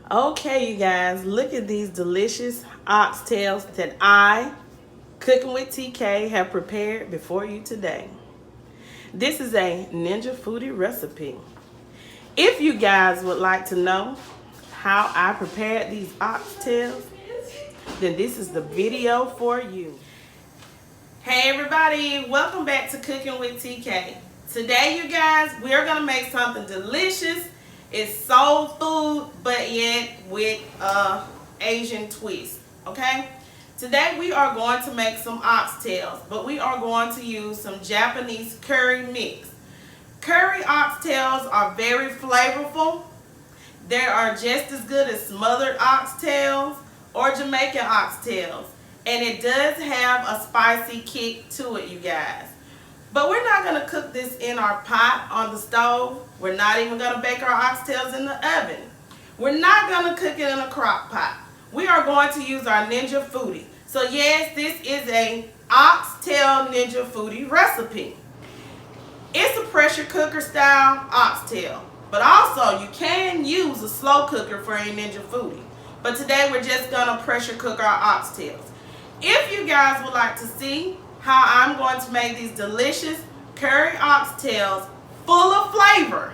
Okay, you guys, look at these delicious oxtails that I, Cooking with TK, have prepared before you today. This is a Ninja Foodi recipe. If you guys would like to know how I prepared these oxtails, then this is the video for you. Hey everybody, welcome back to Cooking with TK. Today, you guys, we are going to make something delicious. It's soul food, but yet with a Asian twist, okay? Today we are going to make some oxtails, but we are going to use some Japanese curry mix. Curry oxtails are very flavorful. They are just as good as smothered oxtails or Jamaican oxtails. And it does have a spicy kick to it, you guys. But we're not going to cook this in our pot on the stove. We're not even going to bake our oxtails in the oven. We're not going to cook it in a crock pot. We are going to use our Ninja Foodi. So yes, this is a oxtail Ninja Foodi recipe. It's a pressure cooker style oxtail. But also you can use a slow cooker for a Ninja Foodi. But today we're just going to pressure cook our oxtails. If you guys would like to see how I'm going to make these delicious curry oxtails full of flavor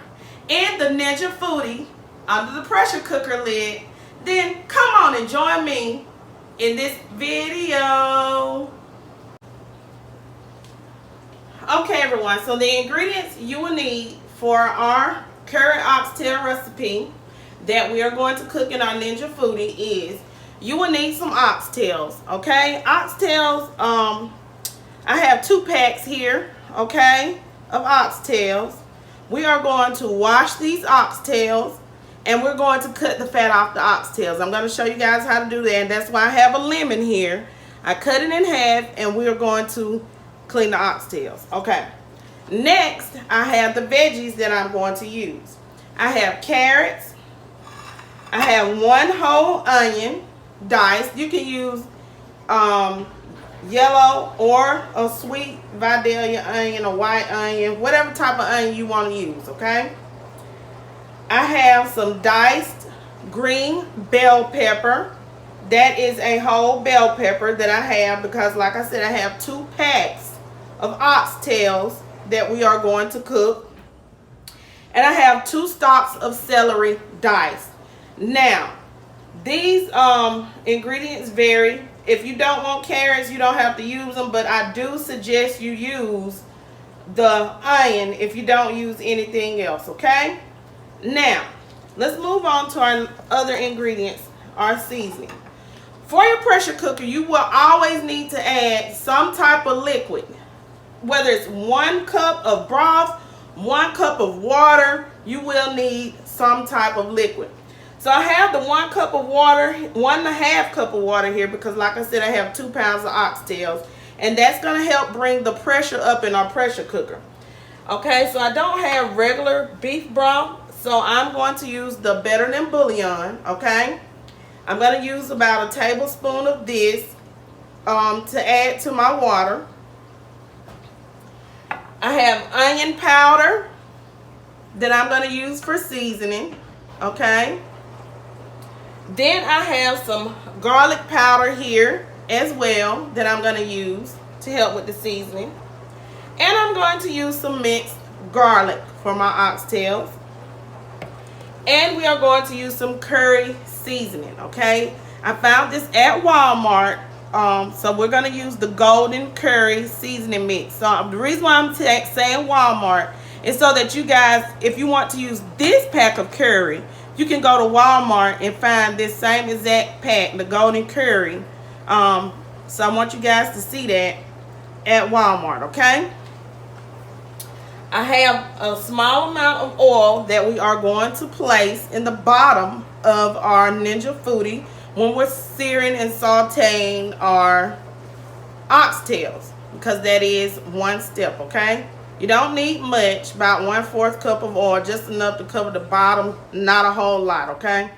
in the Ninja Foodi under the pressure cooker lid, then come on and join me in this video. Okay everyone, so the ingredients you will need for our curry oxtail recipe that we are going to cook in our Ninja Foodi is you will need some oxtails, okay? Oxtails, I have 2 packs here, okay, of oxtails. We are going to wash these oxtails and we're going to cut the fat off the oxtails. I'm going to show you guys how to do that, and that's why I have a lemon here. I cut it in half and we're going to clean the oxtails, okay? Next, I have the veggies that I'm going to use. I have carrots. I have 1 whole onion diced. You can use yellow or a sweet Vidalia onion, a white onion, whatever type of onion you want to use, okay? I have some diced green bell pepper. That is a whole bell pepper that I have because, like I said, I have 2 packs of oxtails that we are going to cook. And I have 2 stalks of celery diced. Now, these ingredients vary. If you don't want carrots, you don't have to use them, but I do suggest you use the onion if you don't use anything else, okay? Now, let's move on to our other ingredients, our seasoning. For your pressure cooker, you will always need to add some type of liquid. Whether it's 1 cup of broth, 1 cup of water, you will need some type of liquid. So I have the 1 cup of water, 1.5 cup of water here because, like I said, I have 2 pounds of oxtails. And that's going to help bring the pressure up in our pressure cooker. Okay, so I don't have regular beef broth, so I'm going to use the Better Than Bouillon, okay? I'm going to use about a tablespoon of this to add to my water. I have onion powder that I'm going to use for seasoning, okay? Then I have some garlic powder here as well that I'm going to use to help with the seasoning. And I'm going to use some minced garlic for my oxtails. And we are going to use some curry seasoning, okay? I found this at Walmart. So we're going to use the golden curry seasoning mix. So the reason why I'm saying Walmart is so that you guys, if you want to use this pack of curry, you can go to Walmart and find this same exact pack, the golden curry. So I want you guys to see that at Walmart, okay? I have a small amount of oil that we are going to place in the bottom of our Ninja Foodi when we're searing and sauteing our oxtails, because that is 1 step, okay? You don't need much, about 1/4 cup of oil, just enough to cover the bottom, not a whole lot, okay?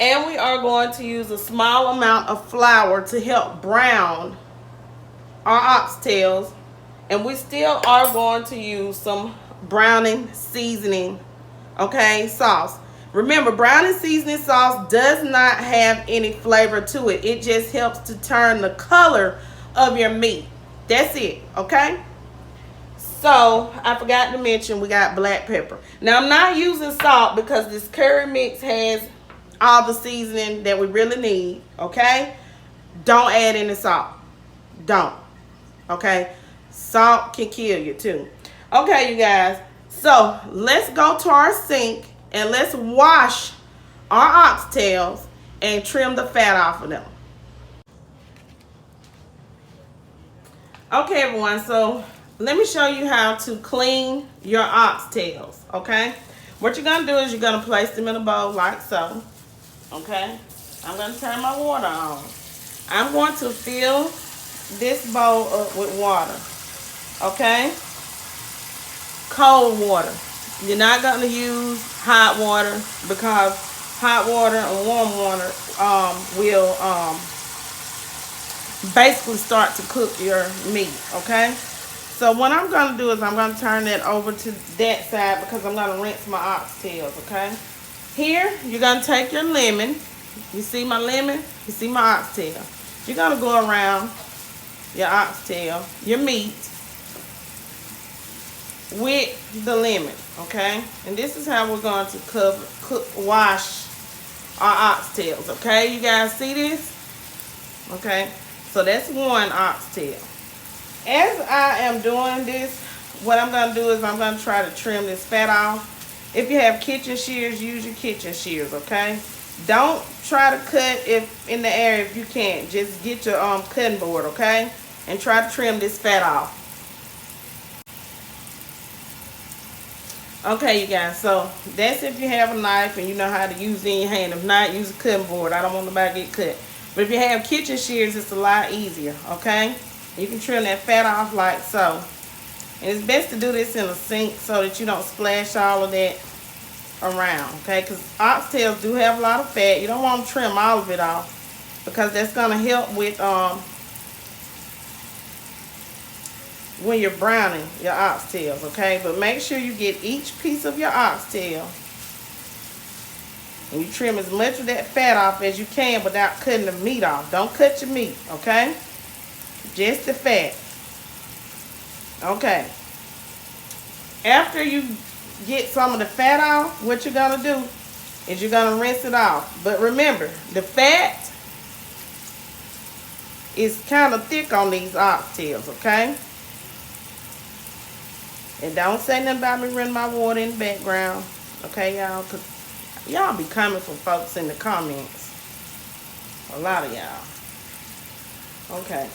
And we are going to use a small amount of flour to help brown our oxtails. And we still are going to use some browning seasoning, okay, sauce. Remember, browning seasoning sauce does not have any flavor to it. It just helps to turn the color of your meat. That's it, okay? So, I forgot to mention we got black pepper. Now, I'm not using salt because this curry mix has all the seasoning that we really need, okay? Don't add any salt. Don't, okay? Salt can kill you too. Okay, you guys. So, let's go to our sink and let's wash our oxtails and trim the fat off of them. Okay, everyone, so let me show you how to clean your oxtails, okay? What you're going to do is you're going to place them in a bowl like so, okay? I'm going to turn my water on. I'm going to fill this bowl up with water, okay? Cold water. You're not going to use hot water because hot water and warm water will basically start to cook your meat, okay? So what I'm going to do is I'm going to turn that over to that side because I'm going to rinse my oxtails, okay? Here, you're going to take your lemon. You see my lemon? You see my oxtail. You're going to go around your oxtail, your meat, with the lemon, okay? And this is how we're going to wash our oxtails, okay? You guys see this? Okay, so that's one oxtail. As I am doing this, what I'm going to do is I'm going to try to trim this fat off. If you have kitchen shears, use your kitchen shears, okay? Don't try to cut if in the air if you can't. Just get your cutting board, okay? And try to trim this fat off. Okay, you guys, so that's if you have a knife and you know how to use it in your hand. If not, use a cutting board. I don't want nobody to get cut. But if you have kitchen shears, it's a lot easier, okay? You can trim that fat off like so. And it's best to do this in a sink so that you don't splash all of that around, okay? Because oxtails do have a lot of fat. You don't want to trim all of it off because that's going to help with when you're browning your oxtails, okay? But make sure you get each piece of your oxtail and you trim as much of that fat off as you can without cutting the meat off. Don't cut your meat, okay? Just the fat. Okay. After you get some of the fat off, what you're going to do is you're going to rinse it off. But remember, the fat is kind of thick on these oxtails, okay? And don't say nothing about me running my water in the background, okay, y'all? Because y'all be coming from folks in the comments. A lot of y'all. Okay.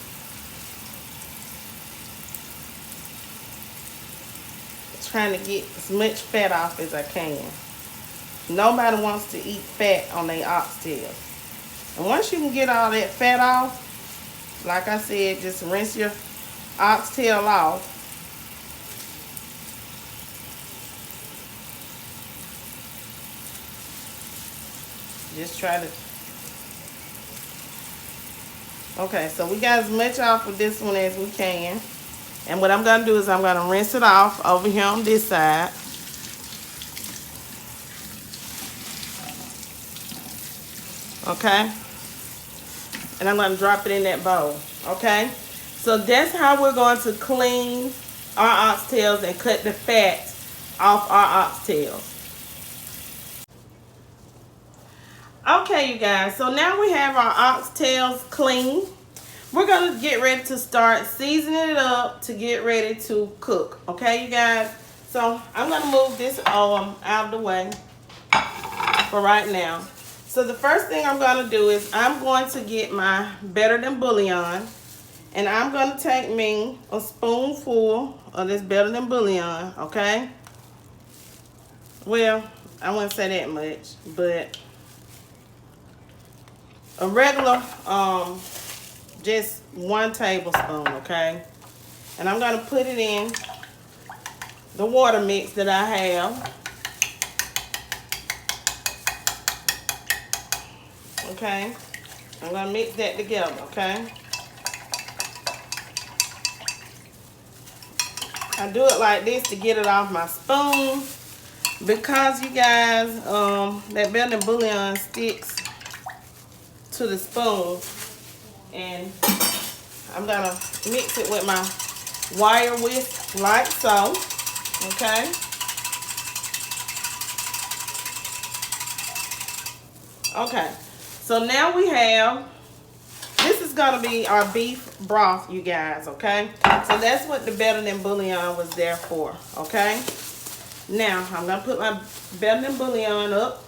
Trying to get as much fat off as I can. Nobody wants to eat fat on their oxtails. And once you can get all that fat off, like I said, just rinse your oxtail off. Just try to. Okay, so we got as much off of this one as we can. And what I'm going to do is I'm going to rinse it off over here on this side. Okay? And I'm going to drop it in that bowl. Okay? So that's how we're going to clean our oxtails and cut the fat off our oxtails. Okay, you guys. So now we have our oxtails clean. We're going to get ready to start seasoning it up to get ready to cook. Okay, you guys? So I'm going to move this out of the way for right now. So the first thing I'm going to do is I'm going to get my better than bouillon. And I'm going to take me a spoonful of this better than bouillon. Okay? Well, I wouldn't say that much. But a regular just 1 tablespoon, okay? And I'm going to put it in the water mix that I have. Okay? I'm going to mix that together, okay? I do it like this to get it off my spoon. Because you guys, that better than bouillon sticks to the spoon, and I'm gonna mix it with my wire whisk like so. Okay. Okay. So now we have, this is gonna be our beef broth, you guys. Okay. So that's what the better than bouillon was there for. Okay. Now I'm gonna put my better than bouillon up.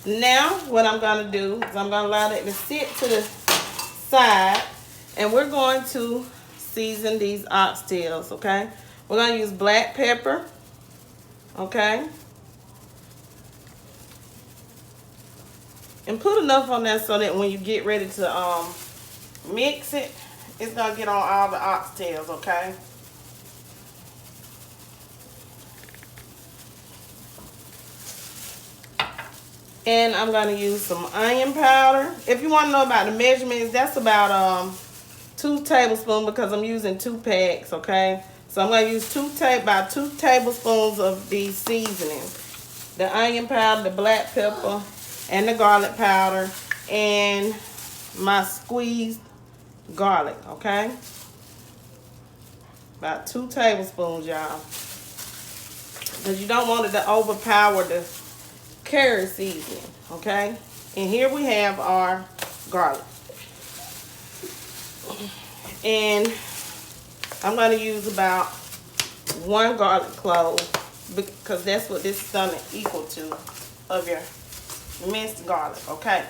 Now what I'm gonna do is I'm gonna allow it to sit to the side, and we're going to season these oxtails. Okay. We're gonna use black pepper. Okay. And put enough on there so that when you get ready to mix it, it's gonna get on all the oxtails. Okay. And I'm going to use some onion powder. If you want to know about the measurements, that's about 2 tablespoons because I'm using 2 packs, okay? So I'm going to use about 2 tablespoons of these seasonings. The onion powder, the black pepper, and the garlic powder, and my squeezed garlic, okay? About 2 tablespoons, y'all. Because you don't want it to overpower the curry seasoning, okay? And here we have our garlic. And I'm going to use about 1 garlic clove because that's what this is going to equal to of your minced garlic, okay?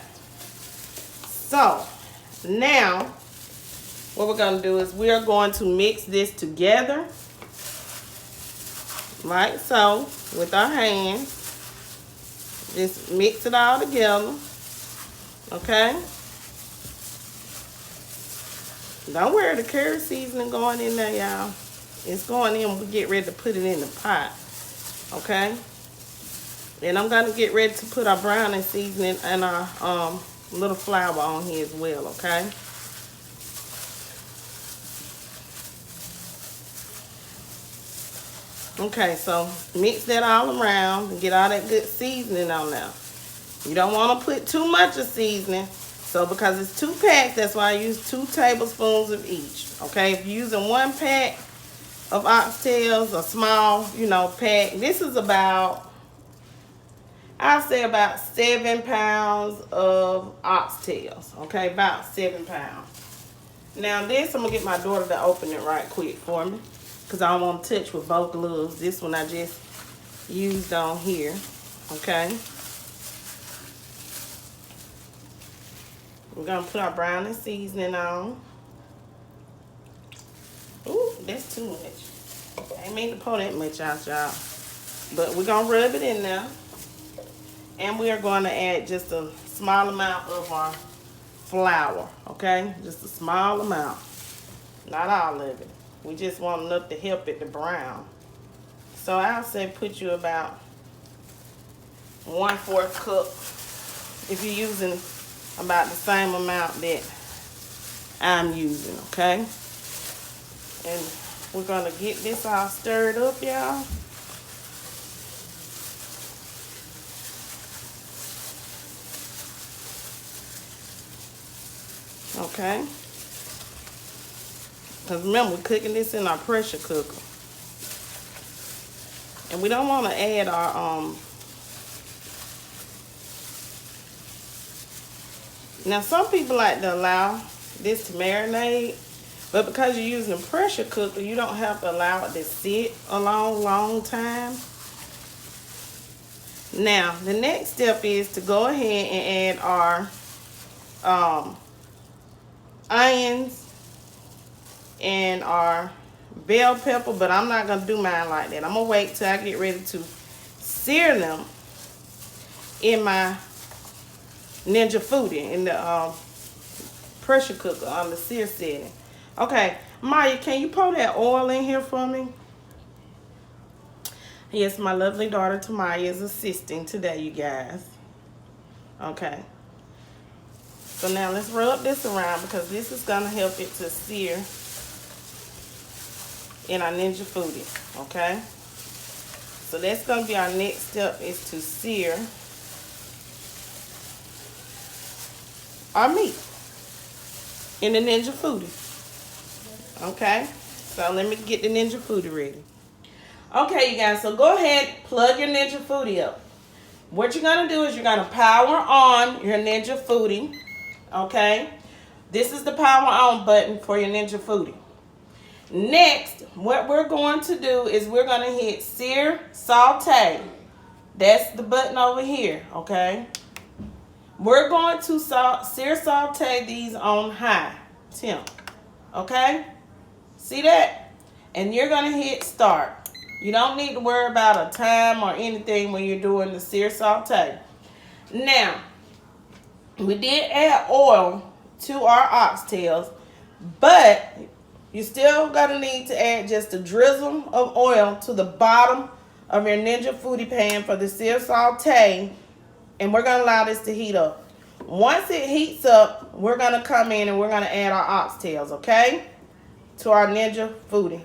So now what we're going to do is we are going to mix this together like so with our hands. Just mix it all together, okay? Don't worry, the curry seasoning going in there, y'all. It's going in when we get ready to put it in the pot, okay? And I'm going to get ready to put our browning seasoning and our little flour on here as well, okay? Okay, so mix that all around and get all that good seasoning on there. You don't want to put too much of seasoning. So because it's 2 packs, that's why I use 2 tablespoons of each. Okay, if you're using 1 pack of oxtails, a small, pack, this is about, I'll say about 7 pounds of oxtails. Okay, about 7 pounds. Now this, I'm going to get my daughter to open it right quick for me, because I don't want to touch with both gloves. This one I just used on here, okay? We're going to put our browning seasoning on. Ooh, that's too much. I ain't mean to pour that much out, y'all. But we're going to rub it in there. And we are going to add just a small amount of our flour, okay? Just a small amount. Not all of it. We just want enough to help it to brown. So I'll say put you about 1/4 cup if you're using about the same amount that I'm using, okay? And we're gonna get this all stirred up, y'all. Okay? Because remember, we're cooking this in our pressure cooker. And we don't want to add our, now some people like to allow this to marinate, but because you're using a pressure cooker, you don't have to allow it to sit a long time. Now, the next step is to go ahead and add our onions and our bell pepper, but I'm not gonna do mine like that. I'm gonna wait till I get ready to sear them in my Ninja Foodi in the pressure cooker on the sear setting. Okay, Maya, can you pour that oil in here for me? Yes, my lovely daughter Tamaya is assisting today, you guys. Okay. So now let's rub this around because this is gonna help it to sear in our Ninja Foodi, okay? So that's going to be our next step, is to sear our meat in the Ninja Foodi. Okay, so let me get the Ninja Foodi ready. Okay, you guys, so go ahead, plug your Ninja Foodi up. What you're going to do is you're going to power on your Ninja Foodi. Okay, this is the power on button for your Ninja Foodi. Next, what we're going to do is we're going to hit sear saute. That's the button over here, okay? We're going to sear saute these on high temp, okay? See that? And you're going to hit start. You don't need to worry about a time or anything when you're doing the sear saute. Now, we did add oil to our oxtails, but you're still gonna need to add just a drizzle of oil to the bottom of your Ninja Foodi pan for the sear saute, and we're gonna allow this to heat up. Once it heats up, we're gonna come in and we're gonna add our oxtails, okay, to our Ninja Foodi.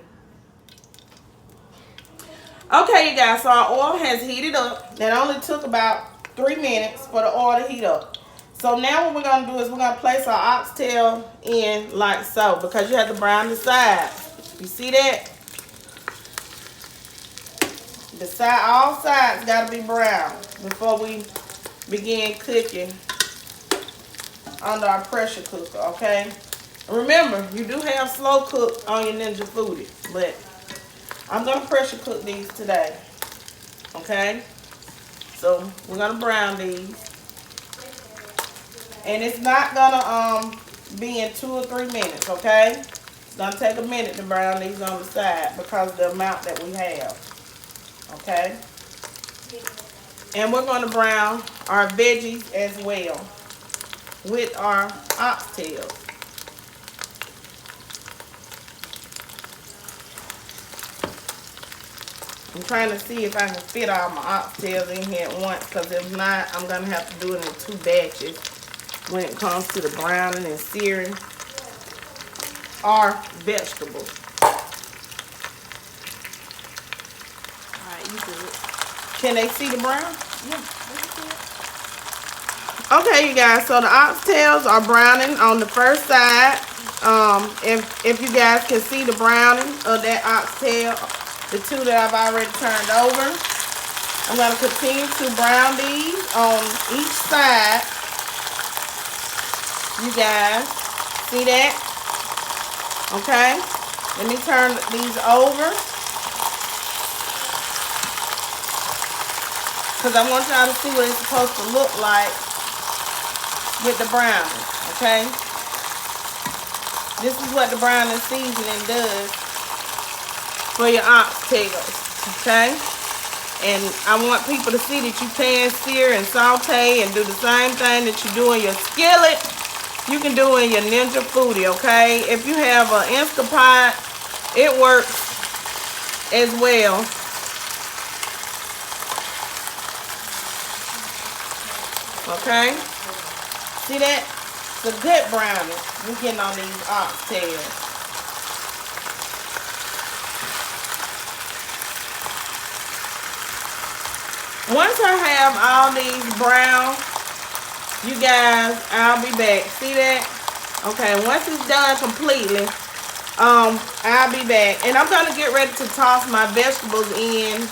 Okay, you guys, so our oil has heated up. That only took about 3 minutes for the oil to heat up. So now what we're going to do is we're going to place our oxtail in like so, because you have to brown the sides. You see that? All sides got to be brown before we begin cooking under our pressure cooker, okay? Remember, you do have slow cook on your Ninja Foodi, but I'm going to pressure cook these today, okay? So we're going to brown these. And it's not gonna be in 2 or 3 minutes, okay? It's gonna take a minute to brown these on the side because of the amount that we have, okay? And we're gonna brown our veggies as well with our oxtails. I'm trying to see if I can fit all my oxtails in here at once, because if not, I'm gonna have to do it in 2 batches. When it comes to the browning and searing our vegetables. Alright, you do it. Can they see the brown? Yeah, they can see it. Okay, you guys, so the oxtails are browning on the first side. If you guys can see the browning of that oxtail, the 2 that I've already turned over, I'm going to continue to brown these on each side. You guys, see that? Okay, let me turn these over, because I want y'all to see what it's supposed to look like with the browning, okay? This is what the browning seasoning does for your oxtails, okay? And I want people to see that you can sear and saute and do the same thing that you do in your skillet. You can do in your Ninja Foodi, okay? If you have an Instant Pot, it works as well. Okay? See that? It's a good browning we're getting on these oxtails. Once I have all these brown, you guys, I'll be back. See that? Okay, once it's done completely, I'll be back. And I'm going to get ready to toss my vegetables in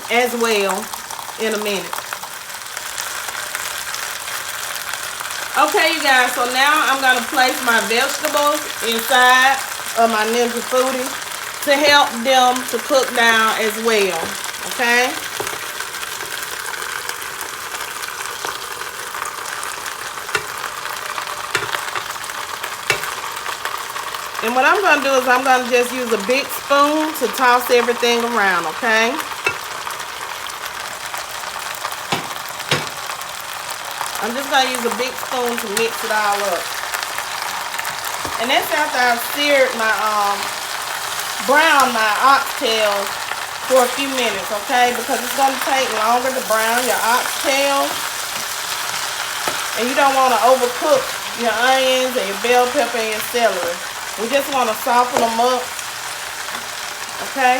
as well in a minute. Okay, you guys, so now I'm going to place my vegetables inside of my Ninja Foodi to help them to cook down as well. Okay? And what I'm going to do is I'm going to just use a big spoon to toss everything around, okay? I'm just going to use a big spoon to mix it all up. And that's after I've seared my, browned my oxtails for a few minutes, okay? Because it's going to take longer to brown your oxtails. And you don't want to overcook your onions and your bell pepper and your celery. We just want to soften them up, okay?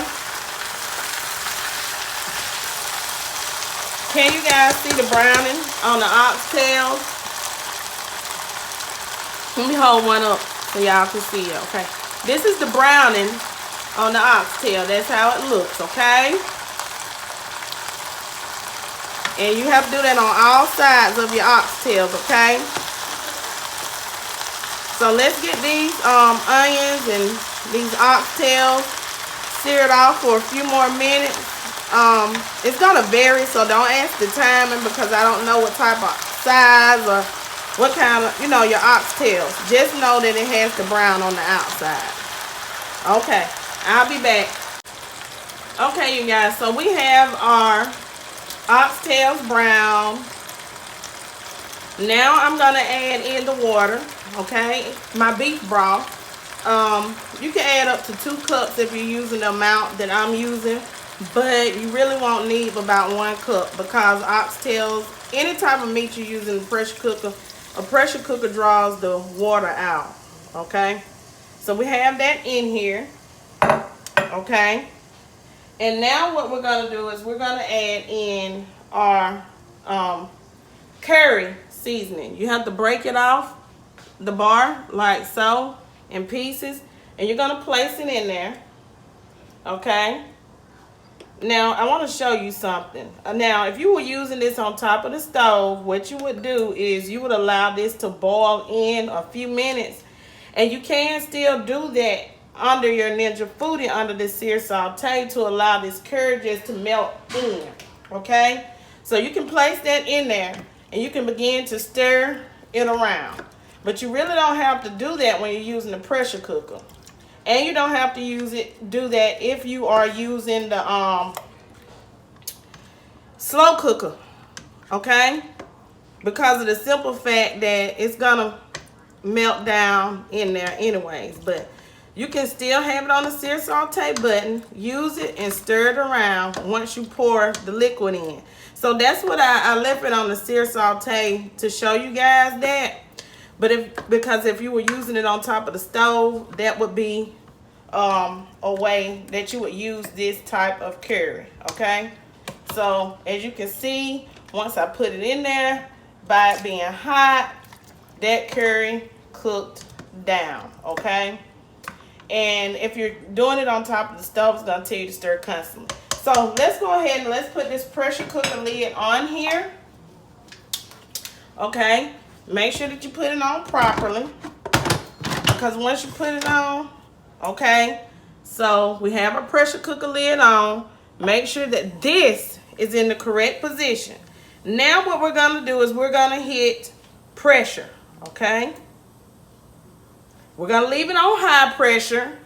Can you guys see the browning on the oxtails? Let me hold one up so y'all can see it, okay? This is the browning on the oxtail. That's how it looks, okay? And you have to do that on all sides of your oxtails, okay? So let's get these onions and these oxtails seared off for a few more minutes. It's gonna vary, so don't ask the timing because I don't know what type of size or what kind of, you know, your oxtails. Just know that it has the brown on the outside. Okay, I'll be back. Okay, you guys, so we have our oxtails brown. Now I'm gonna add in the water, okay? My beef broth. You can add up to 2 cups if you're using the amount that I'm using, but you really won't need about 1 cup because oxtails, any type of meat you're using in a pressure cooker draws the water out, okay? So we have that in here, okay? And now what we're gonna do is we're gonna add in our curry seasoning. You have to break it off the bar like so in pieces, and you're gonna place it in there, okay? Now I want to show you something. Now if you were using this on top of the stove, what you would do is you would allow this to boil in a few minutes, and you can still do that under your Ninja Foodi, under the sear saute, to allow this curry just to melt in, okay? So you can place that in there and you can begin to stir it around. But you really don't have to do that when you're using the pressure cooker. And you don't have to do that if you are using the slow cooker, okay? Because of the simple fact that it's gonna melt down in there anyways. But you can still have it on the sear saute button, use it and stir it around once you pour the liquid in. So that's what I left it on the sear saute to show you guys that. But because if you were using it on top of the stove, that would be a way that you would use this type of curry, okay? So as you can see, once I put it in there, by it being hot, that curry cooked down, okay? And if you're doing it on top of the stove, it's going to tell you to stir constantly. So let's go ahead and let's put this pressure cooker lid on here. Okay. Make sure that you put it on properly. Because once you put it on, okay, so we have our pressure cooker lid on. Make sure that this is in the correct position. Now what we're going to do is we're going to hit pressure, okay? We're going to leave it on high pressure.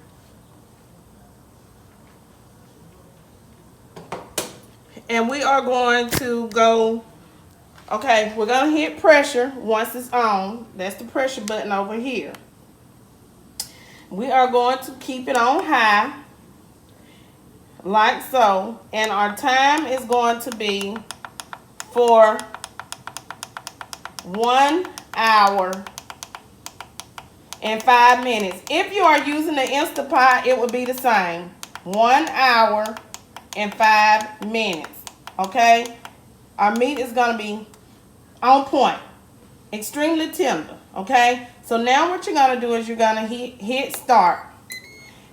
And we are going to go, okay, we're going to hit pressure once it's on. That's the pressure button over here. We are going to keep it on high, like so. And our time is going to be for 1 hour and 5 minutes. If you are using the Instant Pot, it would be the same. 1 hour and 5 minutes. Okay? Our meat is going to be on point. Extremely tender. Okay? So now what you're going to do is you're going to hit start.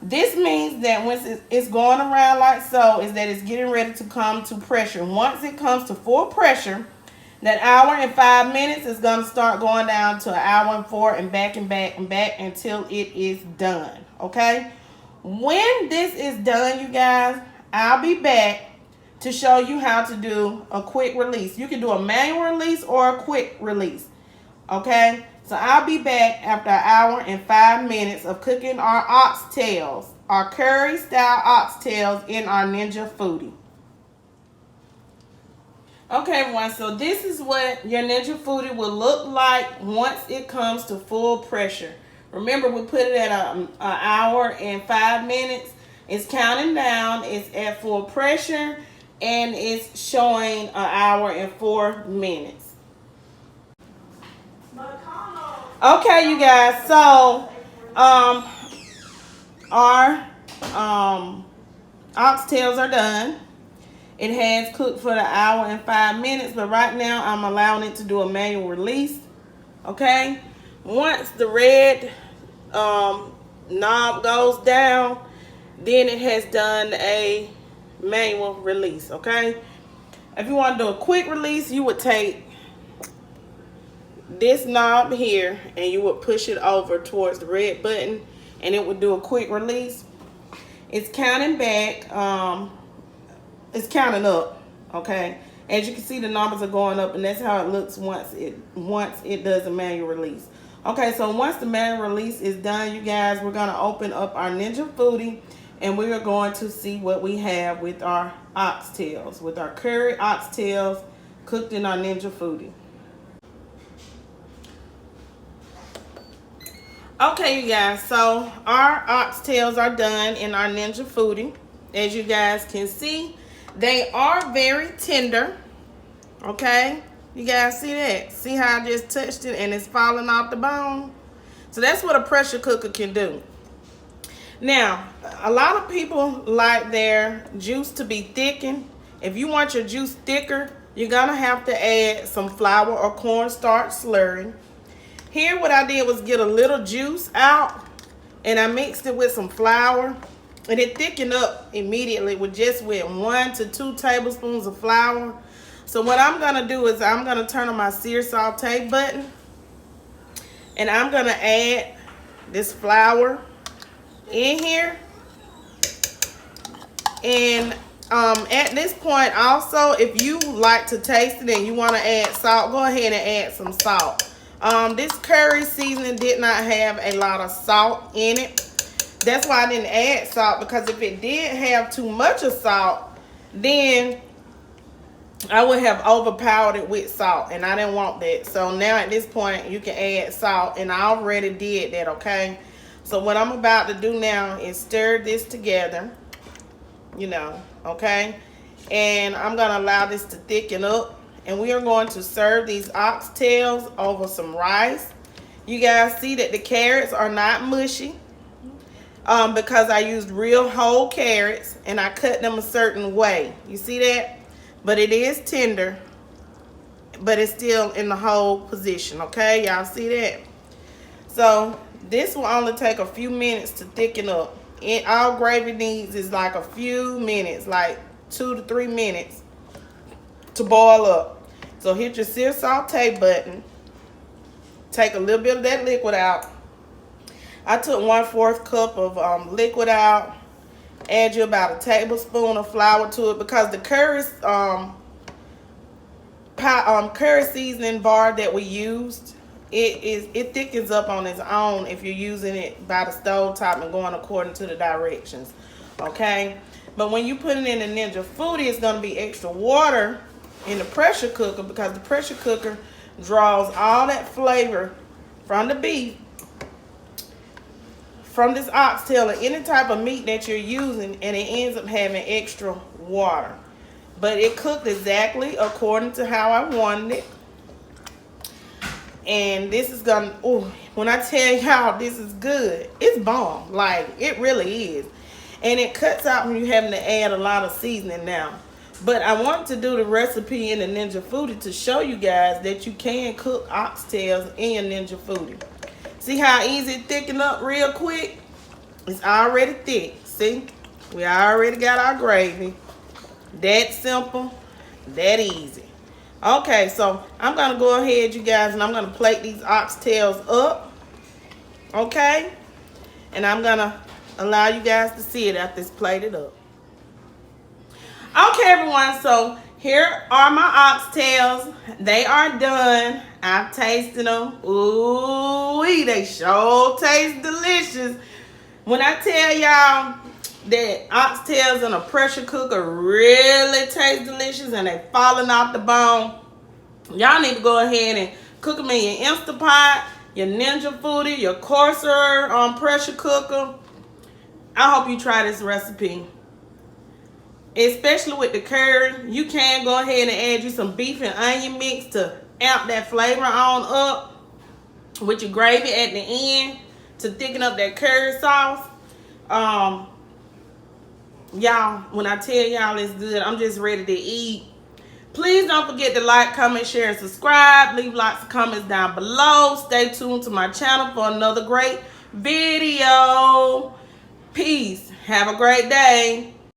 This means that once it's going around like so, is that it's getting ready to come to pressure. Once it comes to full pressure, that hour and 5 minutes is going to start going down to 1 hour and 4 and back and back and back until it is done. Okay? When this is done, you guys, I'll be back to show you how to do a quick release. You can do a manual release or a quick release. Okay? So I'll be back after 1 hour and 5 minutes of cooking our oxtails, our curry style oxtails in our Ninja Foodi. Okay, everyone, so this is what your Ninja Foodi will look like once it comes to full pressure. Remember, we put it at an hour and 5 minutes. It's counting down. It's at full pressure, and it's showing 1 hour and 4 minutes. Okay, you guys, so our oxtails are done. It has cooked for the hour and 5 minutes, but right now I'm allowing it to do a manual release. Okay, once the red knob goes down, then it has done a manual release. Okay, if you want to do a quick release, you would take this knob here and you would push it over towards the red button and it would do a quick release. It's counting back, it's counting up. Okay, as you can see, the numbers are going up, and that's how it looks once it does a manual release. Okay, so once the manual release is done, you guys, we're going to open up our Ninja Foodi, and we are going to see what we have with our oxtails, with our curry oxtails cooked in our Ninja Foodi. Okay, you guys, so our oxtails are done in our Ninja Foodi. As you guys can see, they are very tender. Okay, you guys see that? See how I just touched it and it's falling off the bone? So that's what a pressure cooker can do. Now, a lot of people like their juice to be thickened. If you want your juice thicker, you're gonna have to add some flour or cornstarch slurry. Here, what I did was get a little juice out and I mixed it with some flour, and it thickened up immediately with 1 to 2 tablespoons of flour. So what I'm gonna do is I'm gonna turn on my sear saute button, and I'm gonna add this flour in here. And at this point also, if you like to taste it and you want to add salt, go ahead and add some salt. This curry seasoning did not have a lot of salt in it. That's why I didn't add salt, because if it did have too much of salt, then I would have overpowered it with salt, and I didn't want that. So now at this point, you can add salt, and I already did that, okay? So what I'm about to do now is stir this together, you know, okay? And I'm going to allow this to thicken up, and we are going to serve these oxtails over some rice. You guys see that the carrots are not mushy, because I used real whole carrots and I cut them a certain way. You see that? But it is tender, but it's still in the whole position. Okay, y'all see that? So this will only take a few minutes to thicken up. All gravy needs is like a few minutes, like 2 to 3 minutes to boil up. So hit your sear saute button. Take a little bit of that liquid out. I took 1/4 cup of liquid out. Add you about a tablespoon of flour to it, because the curry seasoning bar that we used, it thickens up on its own if you're using it by the stove top and going according to the directions. Okay, but when you put it in the Ninja Foodi, it's going to be extra water in the pressure cooker, because the pressure cooker draws all that flavor from the beef, from this oxtail, or any type of meat that you're using, and it ends up having extra water. But it cooked exactly according to how I wanted it. And this is gonna, oh, when I tell y'all this is good, it's bomb. Like, it really is. And it cuts out when you're having to add a lot of seasoning now. But I want to do the recipe in the Ninja Foodi to show you guys that you can cook oxtails in your Ninja Foodi. See how easy it thicken up real quick? It's already thick. See? We already got our gravy. That simple, that easy. Okay, so I'm going to go ahead, you guys, and I'm going to plate these oxtails up. Okay? And I'm going to allow you guys to see it after it's plated up. Okay, everyone, so here are my oxtails. They are done. I've tasted them. Ooh, they sure taste delicious. When I tell y'all that oxtails in a pressure cooker really taste delicious and they falling off the bone, y'all need to go ahead and cook them in your Instapot, your Ninja Foodi, your Corsair pressure cooker. I hope you try this recipe. Especially with the curry, you can go ahead and add you some beef and onion mix to amp that flavor on up with your gravy at the end to thicken up that curry sauce. Y'all, when I tell y'all it's good, I'm just ready to eat. Please don't forget to like, comment, share, and subscribe. Leave lots of comments down below. Stay tuned to my channel for another great video. Peace. Have a great day.